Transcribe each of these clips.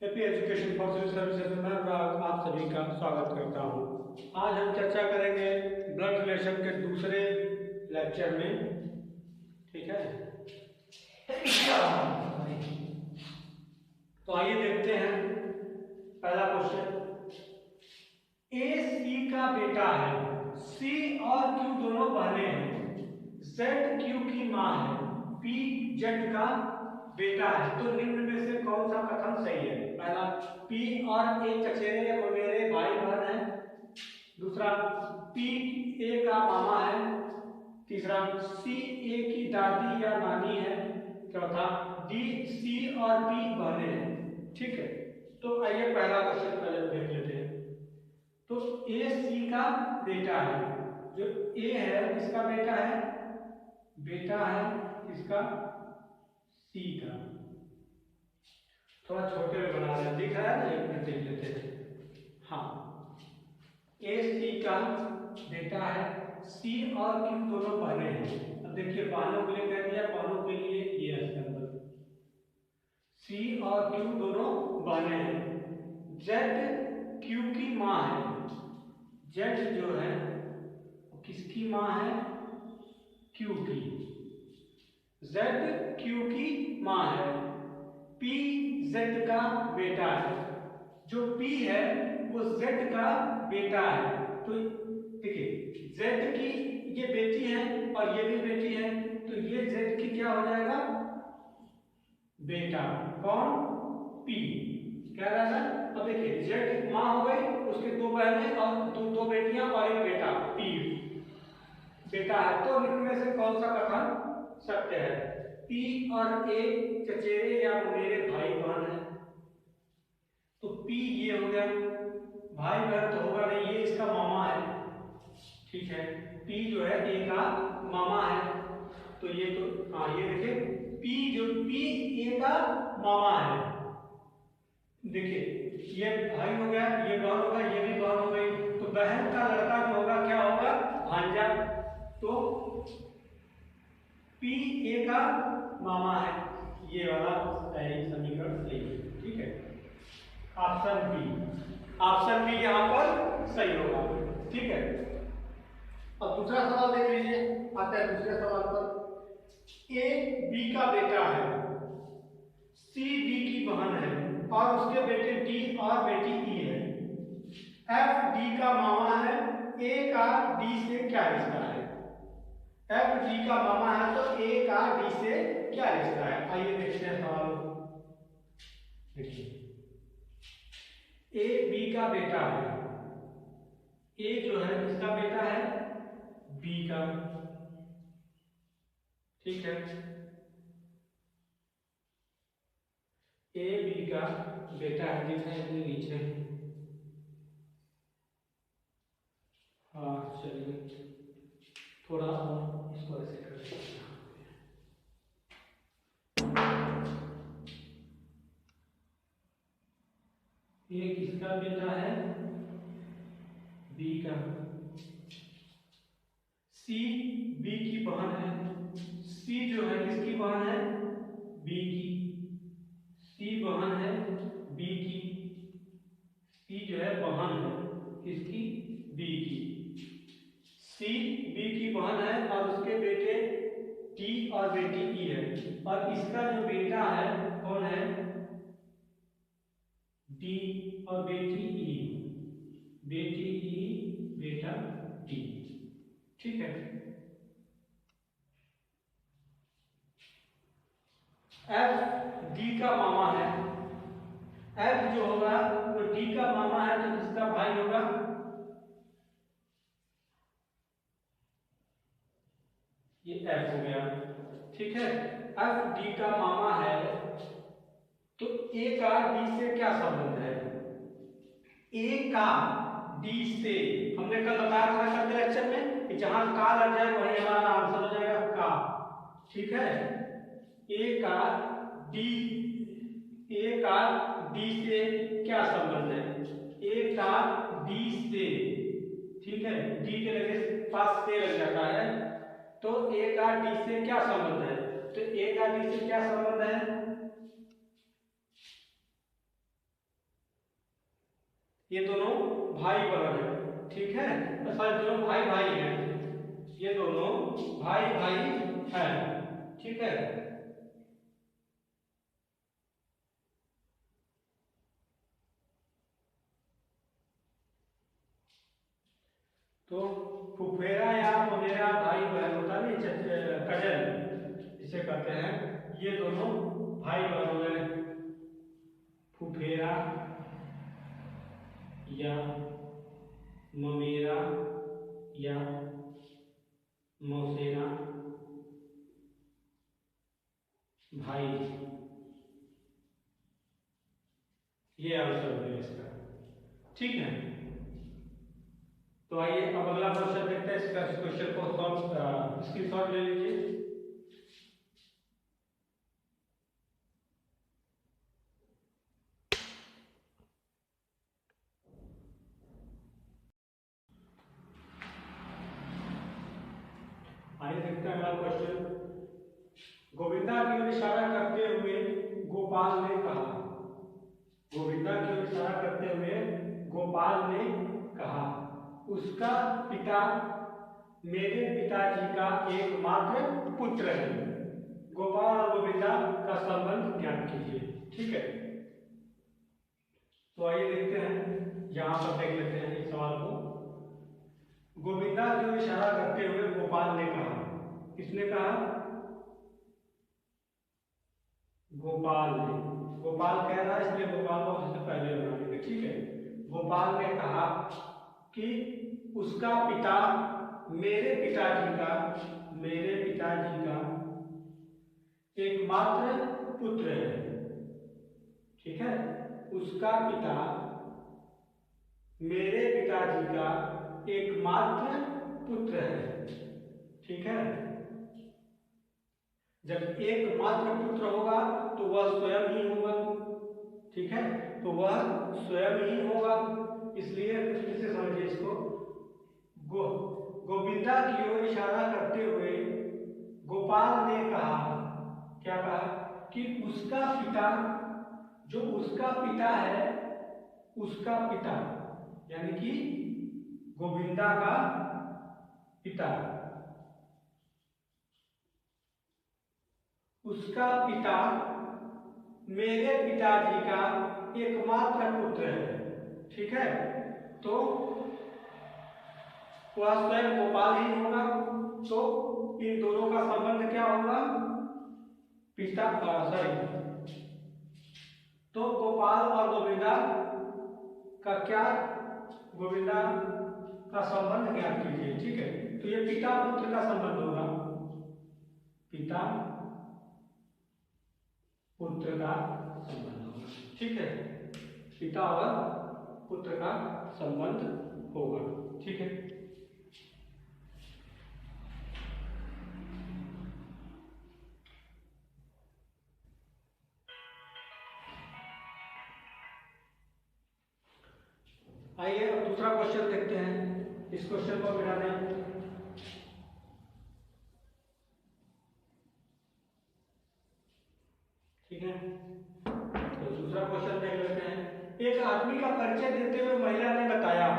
AP education for civil services में आप सभी का स्वागत करता हूं। आज हम चर्चा करेंगे ब्लड रिलेशन के दूसरे लेक्चर में। ठीक है, तो आइए देखते हैं पहला क्वेश्चन। ए सी का बेटा है, सी और क्यू दोनों बहनें हैं, जेड क्यू की मां है, पी जेड का बेटा है, तो निम्न में से कौन सा कथन सही है? पहला, पी और ए चचेरे या ममेरे भाई बहन है। दूसरा, पी ए का मामा है। तीसरा, सी ए की दादी या नानी है। चौथा, डी सी और पी बहनें हैं। ठीक है, तो आइए पहला क्वेश्चन पहले देख लेते हैं। तो ए सी का बेटा है, जो ए है किसका बेटा है? बेटा है किसका? सी का। थोड़ा छोटे में बना रहे, दिख रहा है ना, एक मिनट देख लेते हैं। हाँ, ए सी का बेटा है, सी और क्यू दोनों बहनें हैं। अब देखिए बहनों के लिए कह दिया, बहनों के लिए ये सिंबल, सी और क्यू दोनों बहनें हैं। जेड क्यू की मां है, जेड जो है किसकी मां है? क्यू की। जेड क्यू की मां है, पी जेड का बेटा है, जो पी है वो जेड का बेटा है। तो देखिए जेड की ये बेटी है और ये भी बेटी है, तो ये जेड की क्या हो जाएगा? बेटा। कौन? पी। क्या रहा है? अब देखिए जेड की मां हो गई, उसके दो बहनें और दो बेटियां और एक बेटा, पी बेटा है। तो निम्न में से कौन सा कथन सत्य है? पी और ए चचेरे या मेरे भाई बहन है, तो पी ये हो गया, भाई बहन तो होगा नहीं, ये इसका मामा है। ठीक है, पी जो है ए का मामा है, तो ये तो हाँ ये देखिए पी ए का मामा है। देखिए ये भाई हो गया, ये बहन होगा, ये भी बहन हो गई, तो बहन का लड़का जो होगा क्या होगा? भांजा। तो पी ए का मामा है, ये वाला सही समीकरण सही है। ठीक है, ऑप्शन बी यहां पर सही होगा। ठीक है, अब दूसरा सवाल देख लीजिए, आते हैं दूसरे सवाल पर। ए बी का बेटा है, सी डी की बहन है और उसके बेटे डी और बेटी ई है। एफ डी का मामा है, ए का डी से क्या रिश्ता है? एफ डी का मामा है तो ए का डी से क्या रिश्ता है? आइए देखते हैं सवाल को। देखिए ए बी का बेटा है, ए जो है किसका बेटा है? बी का। ठीक है, ए बी का बेटा है, दिख रहा है नीचे। हाँ चलिए थोड़ा और इसको ऐसे कर देते हैं। ये किसका बेटा है? बी का। सी बी की बहन है, सी जो है किसकी बहन है? बी की। सी बहन है बी की, सी जो है बहन है किसकी? बी की। सी बी की बहन है और उसके बेटे टी और बेटी ई है, और इसका जो बेटा है कौन है? डी और बेटी ई, बेटी ई बेटा डी। ठीक है, एफ डी का मामा है, एफ जो होगा वो डी का मामा है, तो किसका भाई होगा? ये एफ हो गया। ठीक है, एफ डी का मामा है, तो ए का डी से क्या संबंध है? ए का डी से, हमने कल बताया था कल के लेक्चर में कि जहां का लग जाए वही हमारा आंसर हो जाएगा का। ठीक है, ए का डी, ए का डी से क्या संबंध है? ए का डी से, ठीक है, डी के लगे पास से लग जाता है, तो ए का डी से क्या संबंध है? तो ए का डी से क्या संबंध है? ये दोनों भाई बहन है, ठीक है, सॉरी दोनों भाई भाई हैं, ये दोनों भाई भाई हैं, ठीक है। तो फुफेरा या ममेरा भाई बहन होता नहीं, कजन इसे कहते हैं, ये दोनों भाई बहन हो गए, फुफेरा या ममेरा या मौसेरा भाई, ये आंसर है इसका, ठीक है। तो आइए अब अगला क्वेश्चन देखते हैं, इसका क्वेश्चन को सॉल्व स्क्रीनशॉट ले लीजिए। आइए देखते हैं अगला क्वेश्चन। गोविंदा की ओर इशारा करते हुए गोपाल ने कहा, गोविंदा की ओर इशारा करते हुए गोपाल ने कहा, उसका पिता मेरे पिताजी का एकमात्र पुत्र है। गोपाल और गोविंदा का संबंध ज्ञात कीजिए, ठीक है। तो आइए देखते हैं, यहां पर देख लेते हैं इस सवाल को। गोविंदा की ओर इशारा करते हुए गोपाल ने कहा, किसने कहा? गोपाल ने, गोपाल कह रहा है इसलिए गोपाल को सबसे पहले बना लेंगे, ठीक है। गोपाल ने कहा कि उसका पिता मेरे पिताजी का एकमात्र पुत्र है, ठीक है। उसका पिता मेरे पिताजी का एकमात्र पुत्र है, ठीक है। जब एकमात्र पुत्र होगा तो वह स्वयं ही होगा, ठीक है, तो वह स्वयं ही होगा, इसलिए फिर से समझिए इसको। गोविंदा की ओर इशारा करते हुए गोपाल ने कहा, क्या कहा? कि उसका पिता, जो उसका पिता है, उसका पिता यानी कि गोविंदा का पिता, उसका पिता मेरे पिताजी का एकमात्र पुत्र है, ठीक है। तो वह स्वयं गोपाल ही होगा, तो इन दोनों का संबंध क्या होगा? पिता सॉरी, तो गोपाल और गोविंदा का क्या, गोविंदा का संबंध ज्ञात कीजिए, ठीक है। तो ये पिता पुत्र का संबंध होगा, पिता पुत्र का संबंध होगा, ठीक है। पिता और पुत्र का संबंध होगा, ठीक है। आइए अब दूसरा क्वेश्चन देखते हैं, इस क्वेश्चन को मिला दें। ठीक है, तो दूसरा क्वेश्चन देख लेते हैं। एक आदमी का परिचय देते हुए महिला ने बताया,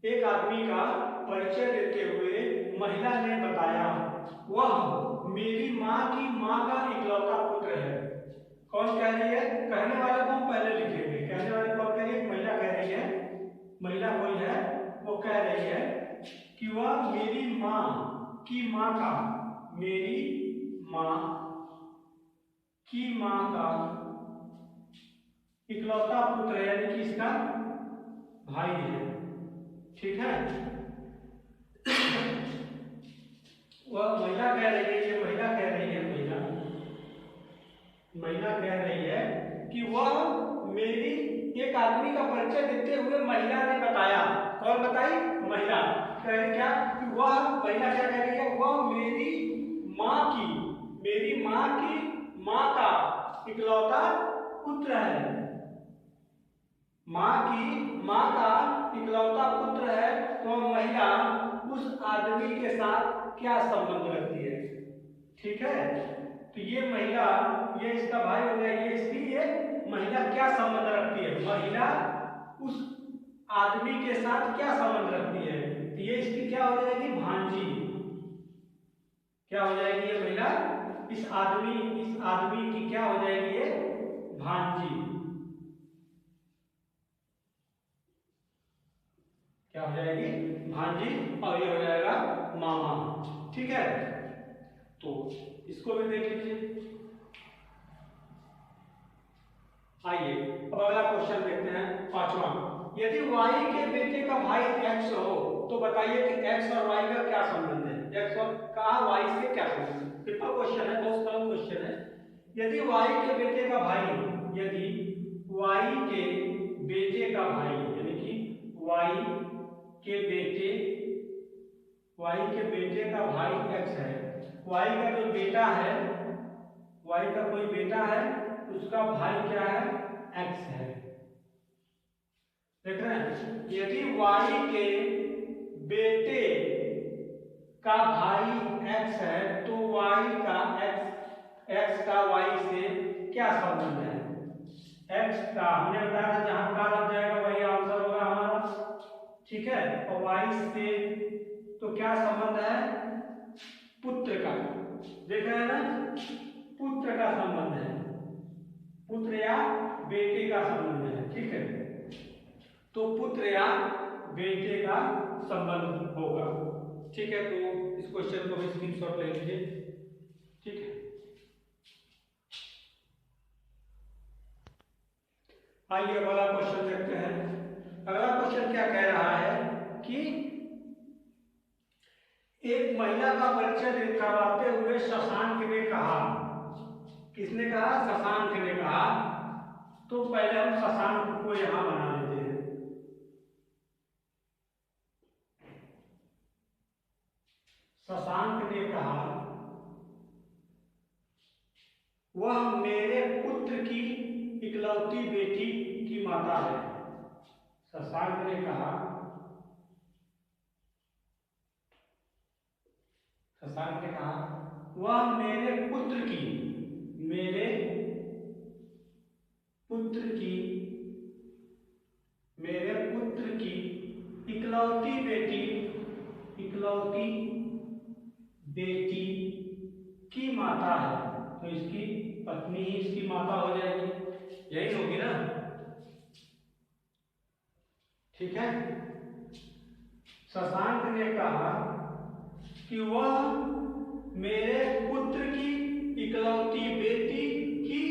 एक आदमी का परिचय देते हुए महिला ने बताया, वह मेरी माँ की माँ का इकलौता पुत्र है। कौन कह रही है? कहने वाले को हम पहले लिखेंगे। कहने वाले कौन कह रही है? महिला कह रही है, महिला कोई है, वो कह रही है कि वह मेरी माँ की माँ का, मेरी माँ की माँ का इकलौता पुत्र है, यानी कि इसका भाई है, ठीक है। वह महिला कह रही है, ये महिला कह रही है, महिला कह रही है कि वह मेरी, एक आदमी का परिचय देते हुए महिला ने बताया। कौन बताई? महिला कह रही क्या कि वह, महिला क्या कह रही है? वह मेरी माँ की, मेरी माँ की माँ का इकलौता पुत्र है, माँ की माँ का इकलौता पुत्र है। तो महिला उस आदमी के साथ क्या संबंध रखती है, ठीक है। तो ये महिला, ये इसका भाई हो गया, ये इसकी, ये महिला क्या संबंध रखती है? महिला उस आदमी के साथ क्या संबंध रखती है, तो ये इसकी क्या हो जाएगी, भांजी। क्या हो जाएगी ये महिला, इस आदमी की क्या हो जाएगी ये, भांजी। क्या हो जाएगी, भांजी, और ये हो जाएगा मामा। ठीक है, तो इसको भी देख लीजिए। आइए अब अगला क्वेश्चन देखते हैं, पांचवा। यदि y के बेटे का भाई x हो तो बताइए कि x और y का क्या संबंध है, x और का y से क्या संबंध है। सिंपल क्वेश्चन है, बहुत सरल क्वेश्चन है। यदि y के बेटे का भाई, यदि y के बेटे का भाई, यानी कि y के बेटे का भाई x है, y का जो बेटा है, y का कोई बेटा है, उसका भाई क्या है, x है। देख रहे हैं, यदि y के बेटे का भाई x है तो y का x का y से क्या संबंध है, x का हमने बताया था जहां का लग जाएगा वही आंसर होगा हमारा। ठीक है, और y से तो क्या संबंध है, पुत्र का। देख रहे हैं ना, पुत्र का संबंध है, पुत्र या बेटे का संबंध है। ठीक है, तो पुत्र या बेटे का संबंध होगा। ठीक है, तो इस क्वेश्चन को भी स्क्रीनशॉट ले लीजिए। ठीक है, आइए अगला क्वेश्चन देखते हैं। अगला क्वेश्चन क्या कह रहा है कि एक महिला का परिचय करवाते हुए शशांक ने कहा, किसने कहा, शशांक ने कहा। तो पहले हम शशांक को यहां बना लेते हैं। शशांक ने कहा वह मेरे पुत्र की इकलौती बेटी की माता है। शशांक ने कहा, शशांक ने कहा वह मेरे पुत्र की इकलौती बेटी की माता है। तो इसकी पत्नी ही इसकी माता हो जाएगी, यही होगी ना। ठीक है, शशांक ने कहा कि वह मेरे पुत्र की इकलौती बेटी की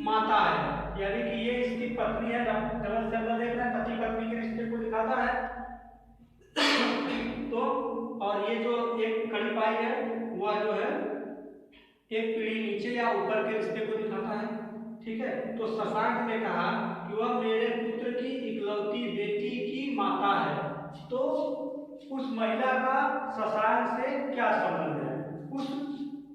माता है, यानी कि ये इसकी पत्नी है। डबल शब्द देख रहे हैं, पति पत्नी के रिश्ते को दिखाता है। तो और ये जो एक कड़ी पाई है वह जो है एक पीढ़ी नीचे या ऊपर के रिश्ते को दिखाता है। ठीक है, तो शशांक ने कहा कि वह मेरे पुत्र की इकलौती बेटी की माता है। तो उस महिला का शशांक से क्या संबंध है, उस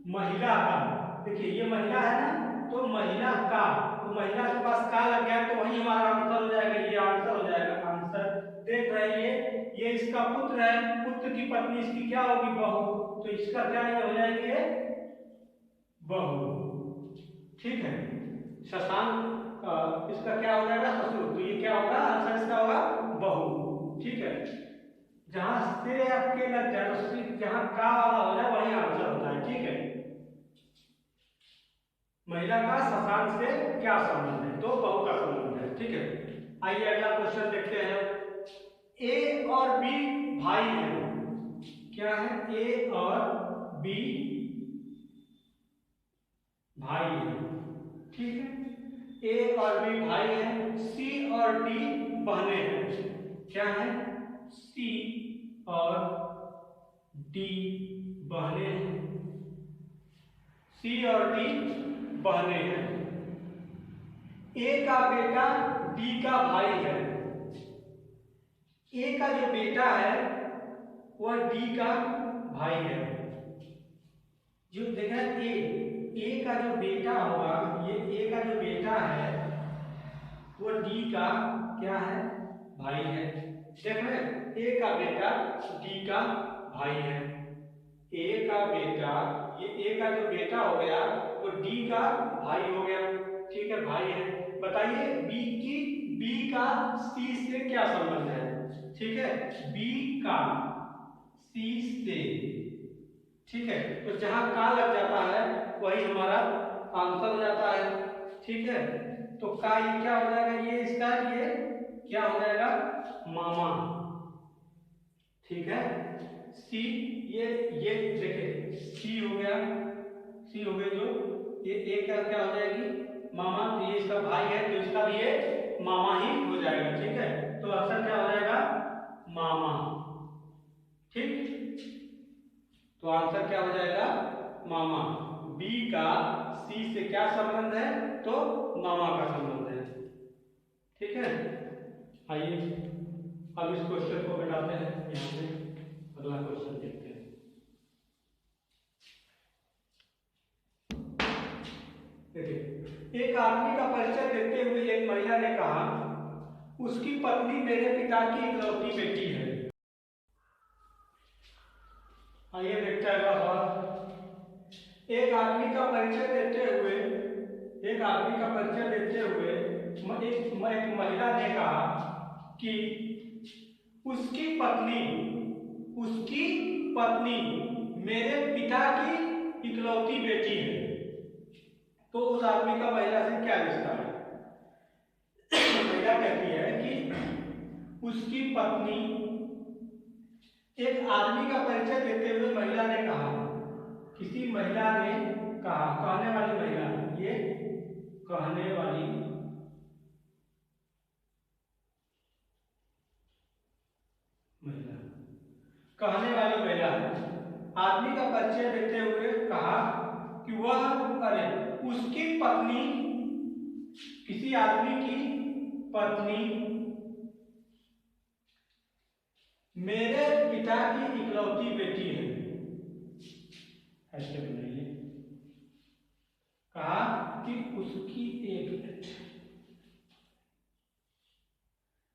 महिला का। देखिए ये महिला है ना, तो महिला का, तो महिला के पास का लग गया तो वही हमारा आंसर हो जाएगा, ये आंसर हो जाएगा। आंसर देख रहे हैं, ये इसका पुत्र है, पुत्र की पत्नी इसकी क्या होगी, बहू। तो इसका क्या हो जाएगी, ये बहू। ठीक है, शशांक इसका क्या हो जाएगा, ससुर। तो ये क्या होगा, आंसर इसका होगा बहू। ठीक है, जहां से आपके लग जाए तो जहां का वाला हो जाए वही आंसर होता है। ठीक है, महिला का शशांक से क्या संबंध है, तो बहू का संबंध है। ठीक है, आइए अगला क्वेश्चन देखते हैं। ए और बी भाई हैं। क्या है, ए और बी भाई हैं। ठीक है, ए और बी भाई हैं, सी और डी बहनें हैं। क्या है, सी और डी बहनें हैं, सी और डी बहनें हैं। ए का बेटा डी का भाई है। ए का जो बेटा है वह डी का भाई है। जो देखा ए का जो बेटा होगा, ये ए का जो बेटा है वो डी का क्या है, भाई है। देख रहे हैं, ए का बेटा डी का भाई है। ए का बेटा, ये ए का जो बेटा हो गया वो डी का भाई हो गया। ठीक है, भाई है। बताइए बी का सी से क्या संबंध है, ठीक है, बी का सी से, ठीक है। तो जहां का लग जाता है वही हमारा आंसर हो जाता है, ठीक है। तो का ये क्या हो जाएगा, ये इसका ये क्या हो जाएगा, मामा, ठीक है। सी ये देखिए सी हो गया, सी हो गई जो ये एक का क्या हो जाएगी, मामा। तो ये इसका भाई है तो इसका भी ये मामा ही हो जाएगा, ठीक है। तो आंसर क्या हो जाएगा, मामा, ठीक। तो आंसर क्या हो जाएगा, मामा। बी का सी से क्या संबंध है, तो मामा का संबंध है, ठीक है। आइए अब इस क्वेश्चन को मिटाते हैं, यहाँ से अगला क्वेश्चन देखते हैं। देखिए, एक आदमी का परिचय देते हुए एक महिला ने कहा, उसकी पत्नी मेरे पिता की इकलौती बेटी है। आइए देखते हैं अगला सवाल। एक आदमी का परिचय देते हुए एक महिला ने कहा कि उसकी पत्नी मेरे पिता की इकलौती बेटी है। तो उस आदमी का महिला से क्या रिश्ता है। महिला कहती है कि उसकी पत्नी, एक आदमी का परिचय देते हुए महिला ने कहा, किसी महिला ने कहा, कहने वाली महिला, ये कहने वाली महिला आदमी का परिचय देते हुए कहा कि वह उसकी पत्नी, किसी आदमी की पत्नी मेरे पिता की इकलौती बेटी है। ऐसे बनाइए, कहा कि उसकी एक मिनट,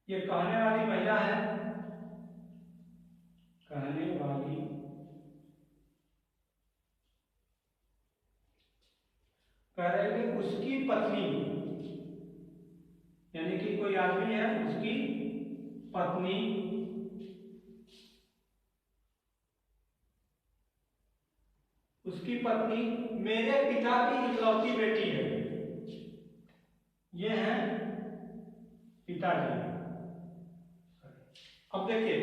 ये कहने वाली महिला है, कहने वाली कह रहे हैं कि उसकी पत्नी, यानी कि कोई आदमी है, उसकी पत्नी मेरे पिता की इकलौती बेटी है। ये है पिताजी। अब देखिए,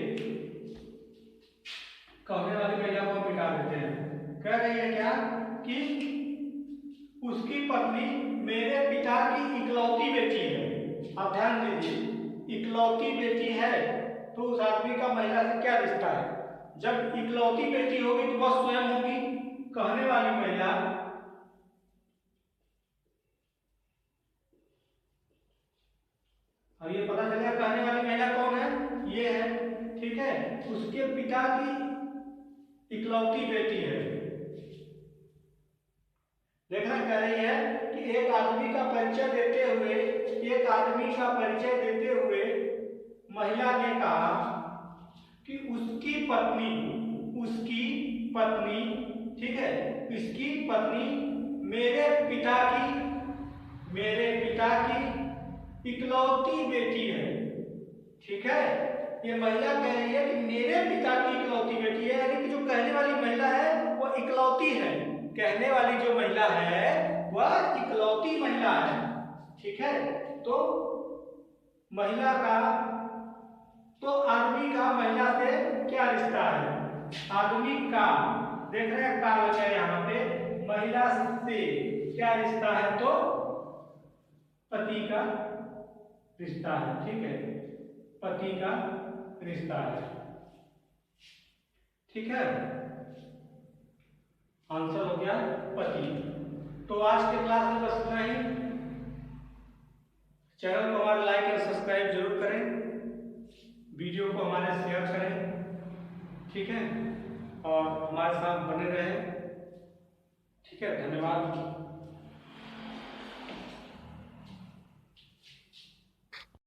कहने वाली महिला को मिटा देते हैं। कह रही है क्या कि उसकी पत्नी मेरे पिता की इकलौती बेटी है। आप ध्यान दीजिए, इकलौती बेटी है तो उस आदमी का महिला से क्या रिश्ता है। जब इकलौती बेटी होगी तो वह स्वयं होगी, कहने वाली महिला, अब ये पता चलेगा कहने वाली महिला कौन है, ये है, ठीक है। उसके पिता की इकलौती बेटी है। देखना, कह रही है कि एक आदमी का परिचय देते हुए महिला ने कहा कि उसकी पत्नी, ठीक है, इसकी पत्नी मेरे पिता की इकलौती बेटी है, ठीक है। ये महिला कह रही है कि मेरे पिता की इकलौती बेटी है, यानी कि जो कहने वाली महिला है वो इकलौती है। कहने वाली जो महिला है वह इकलौती महिला है, ठीक है। तो महिला का, तो आदमी का महिला से क्या रिश्ता है। आदमी का, देख रहे हैं, का लगा है यहाँ पे, महिला से क्या रिश्ता है, तो पति का रिश्ता है, ठीक है, पति का रिश्ता है, ठीक है। आंसर हो गया पति। तो आज के क्लास में बस इतना ही। चैनल को हमारे लाइक और सब्सक्राइब जरूर करें, वीडियो को हमारे शेयर करें, ठीक है, और हमारे साथ बने रहें, ठीक है। धन्यवाद।